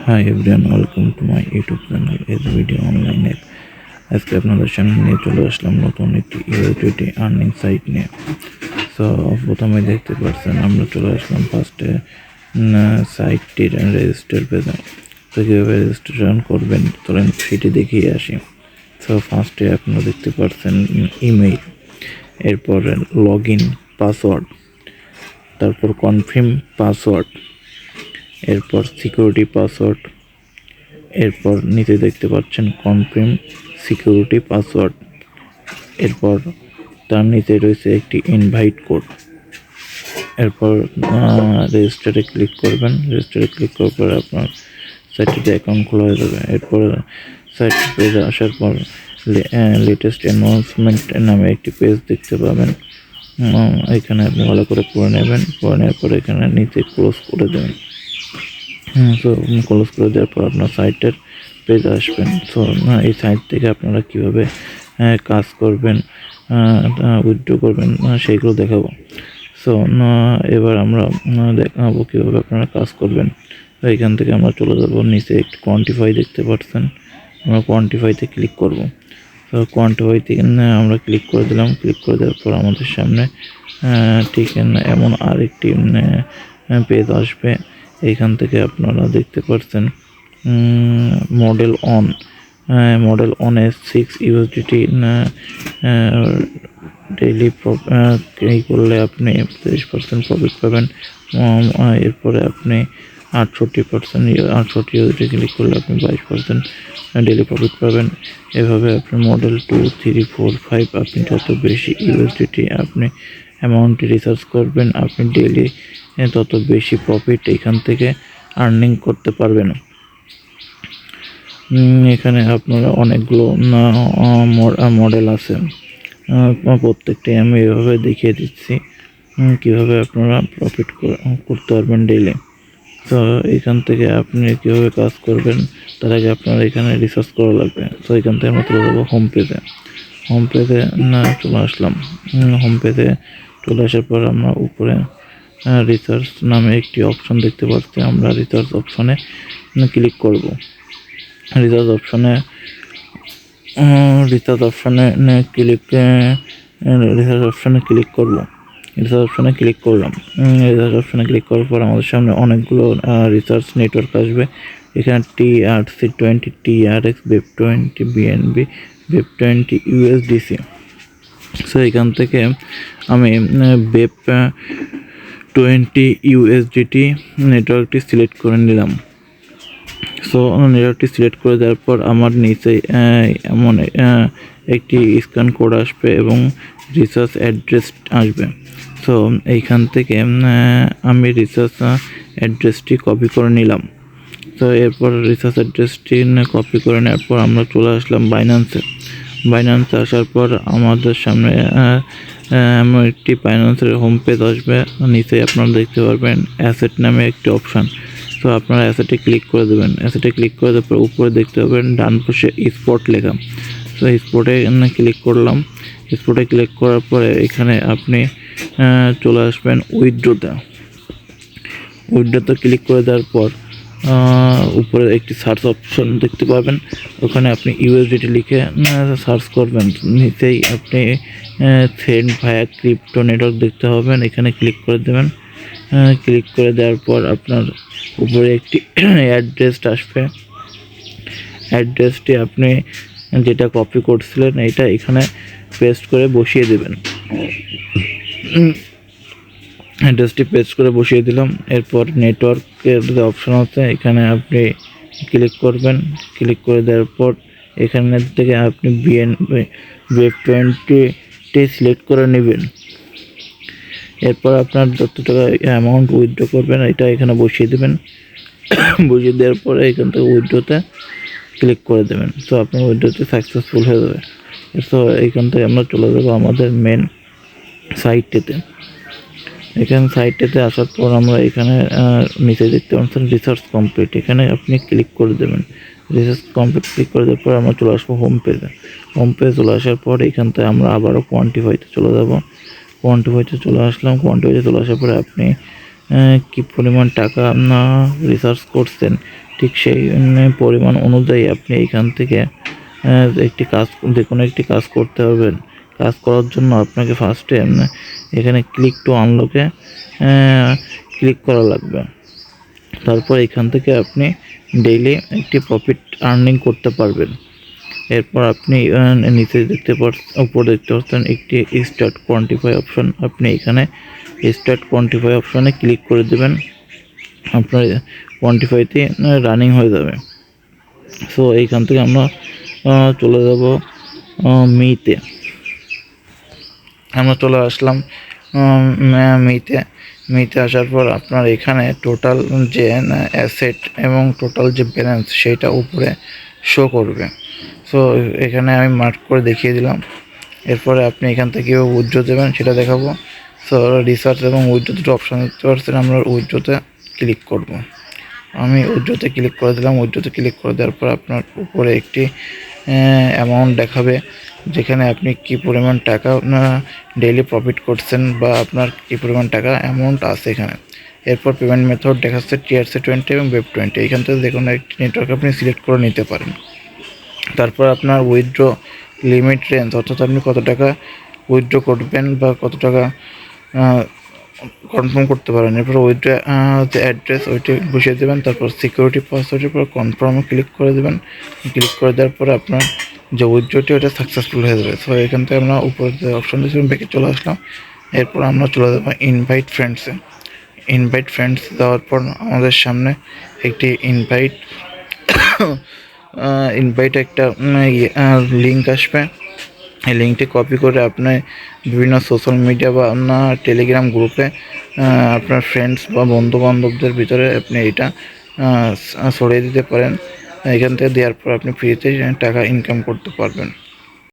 Hi everyone, welcome to my YouTube channel is video online app। আজকে আপনাদের সামনে নিয়ে চলে আসলাম নতুন একটি ইউটিউব আর্নিং সাইট নিয়ে। সো প্রথমে দেখতে পাচ্ছেন আমরা চলে আসলাম ফার্স্টে সাইটটির রেজিস্টার পেজে। তো কীভাবে রেজিস্ট্রেশন করবেন চলেন সেটি দেখিয়ে আসি। সো ফার্স্টে আপনারা দেখতে পাচ্ছেন ইমেইল, এরপর লগ ইন পাসওয়ার্ড, তারপর কনফার্ম পাসওয়ার্ড, এরপর সিকিউরিটি পাসওয়ার্ড, এরপর নিচে দেখতে পাচ্ছেন কনফার্ম সিকিউরিটি পাসওয়ার্ড, এরপর তার নিচে রয়েছে একটি ইনভাইট কোড। এরপর রেজিস্টারে ক্লিক করবেন। রেজিস্টারে ক্লিক করার পর আপনার সাইটটিতে অ্যাকাউন্ট খোলা হয়ে যাবে। এরপর সাইট পেজে আসার পর লেটেস্ট অ্যানাউন্সমেন্ট নামে একটি পেজ দেখতে পাবেন। এখানে আপনি ভালো করে পড়ে নেবেন। পড়ে নেওয়ার পর এখানে নিচে ক্লোজ করে দেবেন। তো ক্লোজ করে দেওয়ার পর আপনার সাইটের পেজ আসবেন। সো এই সাইট থেকে আপনারা কীভাবে কাজ করবেন, উইথড্র করবেন সেইগুলো দেখাবো। সো এবার আমরা দেখাবো কীভাবে আপনারা কাজ করবেন। তো এখান থেকে আমরা চলে যাবো নিচে একটু কোয়ান্টিফাই দেখতে পাচ্ছেন, আমরা কোয়ান্টিফাইতে ক্লিক করব। তো কোয়ান্টিফাই থেকে আমরা ক্লিক করে দিলাম। ক্লিক করে দেওয়ার পর আমাদের সামনে ঠিক এমন আরেকটি পেজ আসবে। এইখান থেকে আপনারা দেখতে পাচ্ছেন মডেল অনে 6 ইউএসডিটি ডেইলি এই করলে আপনি 30% প্রফিট পাবেন। এরপরে আপনি 68 ইউএসডি ক্লিক করলে আপনি 22% ডেইলি প্রফিট পাবেন। এভাবে আপনি মডেল 2, 3, 4, 5 আপনি যত বেশি ইউএসডিটি আপনি অ্যামাউন্টে রিসার্চ করবেন আপনি ডেইলি তত বেশি প্রফিট এখান থেকে আর্নিং করতে পারবেন। এখানে আপনারা অনেকগুলো মডেল আছে, প্রত্যেকটাই আমি এভাবে দেখিয়ে দিচ্ছি কীভাবে আপনারা প্রফিট করতে পারবেন ডেইলি। তো এখান থেকে আপনি কীভাবে কাজ করবেন তার আগে আপনারা এখানে রিসার্চ করা লাগবে। তো এখান থেকে আমরা চলে যাবো হোম পেজে। চলে আসলাম। হোম পেজে চলে আসার পর আমরা উপরে রিসার্চ নামে একটি অপশন দেখতে পাচ্ছি। আমরা রিসার্চ অপশনে ক্লিক করব। রিসার্চ অপশনে ক্লিক করব। রিসার্চ অপশনে ক্লিক করলাম। রিসার্চ অপশনে ক্লিক করার পর আমাদের সামনে অনেকগুলো রিসার্চ নেটওয়ার্ক আসবে। এখানে TRC20, TRX, BEP20, BNB, BEP20, USDC। So এখান থেকে আমি BEP20 USDT নেটওয়ার্কটি সিলেক্ট করে নিলাম। সো নেটওয়ার্কটি সিলেক্ট করে দেওয়ার পর আমার নিচে এমন একটি স্ক্যান কোড আসবে এবং রিসার্চ অ্যাড্রেস আসবে। সো এইখান থেকে আমি রিসার্চ অ্যাড্রেসটি কপি করে নিলাম। তো এরপর রিসার্চ অ্যাড্রেসটি কপি করে নেওয়ার পর আমরা চলে আসলাম বাইন্যান্সে আসার পর আমাদের সামনে এমন একটি বাইন্যান্সের হোম পেজ আসবে। নিচে আপনারা দেখতে পারবেন অ্যাসেট নামে একটি অপশান। তো আপনারা অ্যাসেটে ক্লিক করে দেবেন। অ্যাসেটে ক্লিক করে দেওয়ার পর উপরে দেখতে পাবেন ডান পাশে স্পট লেখা। তো স্পটে ক্লিক করলাম। স্পটে ক্লিক করার পরে এখানে আপনি চলে আসবেন উইথড্রোতে ক্লিক করে দেওয়ার পর উপরে একটি সার্চ অপশন দেখতে পাবেন। ওখানে আপনি ইউএসডিটি লিখে সার্চ করবেন। নিচেই আপনি সেন্ড ভায়া ক্রিপ্টো নেটওয়ার্ক দেখতে পাবেন, এখানে ক্লিক করে দেবেন। ক্লিক করে দেওয়ার পর আপনার উপরে একটি অ্যাড্রেস আসবে। অ্যাড্রেসটি আপনি যেটা কপি করছিলেন এটা এখানে পেস্ট করে বসিয়ে দেবেন। অ্যাড্রেসটি পেস্ট করে বসিয়ে দিলাম। এরপর নেটওয়ার্কের যে অপশন আছে এখানে আপনি ক্লিক করবেন। ক্লিক করে দেওয়ার পর এখানে থেকে আপনি BEP20টি সিলেক্ট করে নেবেন। এরপর আপনার যত টাকা অ্যামাউন্ট উইথড্র করবেন এটা এখানে বসিয়ে দেবেন। বসিয়ে দেওয়ার পরে এখান থেকে উইথড্রোতে ক্লিক করে দেবেন। তো আপনার উইথড্রোতে সাকসেসফুল হয়ে যাবে। তো এইখান থেকে আমরা চলে যাবো আমাদের মেন সাইটটিতে। এখানে সাইটটিতে আসার পর আমরা এখানে নিচে দেখতে পাচ্ছেন রিসার্চ কমপ্লিট, এখানে আপনি ক্লিক করে দেবেন। রিসার্চ কমপ্লিট ক্লিক করে দেওয়ার পর আমরা চলে আসবো হোম পেজে। হোম পেজে চলে আসার পর এখান থেকে আমরা আবারও কোয়ান্টিফাইতে চলে যাব। কোয়ান্টিফাইতে চলে আসলাম। কোয়ান্টিফাইতে চলে আসার পরে আপনি কী পরিমাণ টাকা রিসার্চ করছেন ঠিক সেই পরিমাণ অনুযায়ী আপনি এইখান থেকে একটি কাজ, যে কোনো একটি কাজ করতে পারবেন। কাজ করার জন্য আপনাকে ফার্স্টে এখানে ক্লিক টু আনলকে ক্লিক করা লাগবে। তারপর এখান থেকে আপনি ডেইলি একটি প্রফিট আর্নিং করতে পারবেন। এরপর আপনি নিচে উপরে দেখতে পাচ্ছেন একটি স্টার্ট কোয়ান্টিফাই অপশন। আপনি এখানে স্টার্ট কোয়ান্টিফাই অপশনে ক্লিক করে দেবেন, আপনার কোয়ান্টিফাইতে রানিং হয়ে যাবে। সো এইখান থেকে আমরা চলে যাব মিতে। আমরা চলে আসলাম মিতে আসার পর আপনার এখানে টোটাল যে অ্যাসেট এবং টোটাল যে ব্যালেন্স সেইটা উপরে শো করবে। সো এখানে আমি মার্ক করে দেখিয়ে দিলাম। এরপরে আপনি এখান থেকে উইথড্র দেবেন সেটা দেখাবো। সো রিসার্চ এবং উইথড্র দুটো অপশান দেখতে পাচ্ছেন, আমরা উইথড্রতে ক্লিক করব। আমি উইথড্রতে ক্লিক করে দিলাম। উইথড্রতে ক্লিক করে দেওয়ার পর আপনার উপরে একটি অ্যামাউন্ট দেখাবে, যেখানে আপনি কী পরিমাণ টাকা ডেইলি প্রফিট করছেন বা আপনার কী পরিমাণ টাকা অ্যামাউন্ট আছে এখানে। এরপর পেমেন্ট মেথড দেখাচ্ছে TRC20 এবং Web20। এইখান থেকে যে কোনো একটি নেটওয়ার্ক আপনি সিলেক্ট করে নিতে পারেন। তারপর আপনার উইথড্র লিমিট রেঞ্জ, অর্থাৎ আপনি কত টাকা উইথড্র করবেন বা কত টাকা কনফার্ম করতে পারেন। এরপর উইথড্র যে অ্যাড্রেস ওইটি বসিয়ে দেবেন। তারপর সিকিউরিটি পাসওয়ার্ডের পর কনফার্মে ক্লিক করে দেবেন। ক্লিক করে দেওয়ার পরে আপনার যে উইথড্রটি ওটা সাকসেসফুল হয়ে যাবে। সো এখান থেকে আমরা উপরে যে অপশন দিয়েছিলাম ব্যাকে চলে আসলাম। এরপর আমরা চলে যাবো ইনভাইট ফ্রেন্ডসে। ইনভাইট ফ্রেন্ডস দেওয়ার পর আমাদের সামনে একটি ইনভাইট একটা লিঙ্ক আসবে। এই লিঙ্কটি কপি করে আপনি বিভিন্ন সোশ্যাল মিডিয়া বা আপনার টেলিগ্রাম গ্রুপে আপনার ফ্রেন্ডস বা বন্ধু বান্ধবদের ভিতরে আপনি এটা ছড়িয়ে দিতে পারেন। এখান থেকে দেওয়ার পর আপনি ফ্রিতে টাকা ইনকাম করতে পারবেন।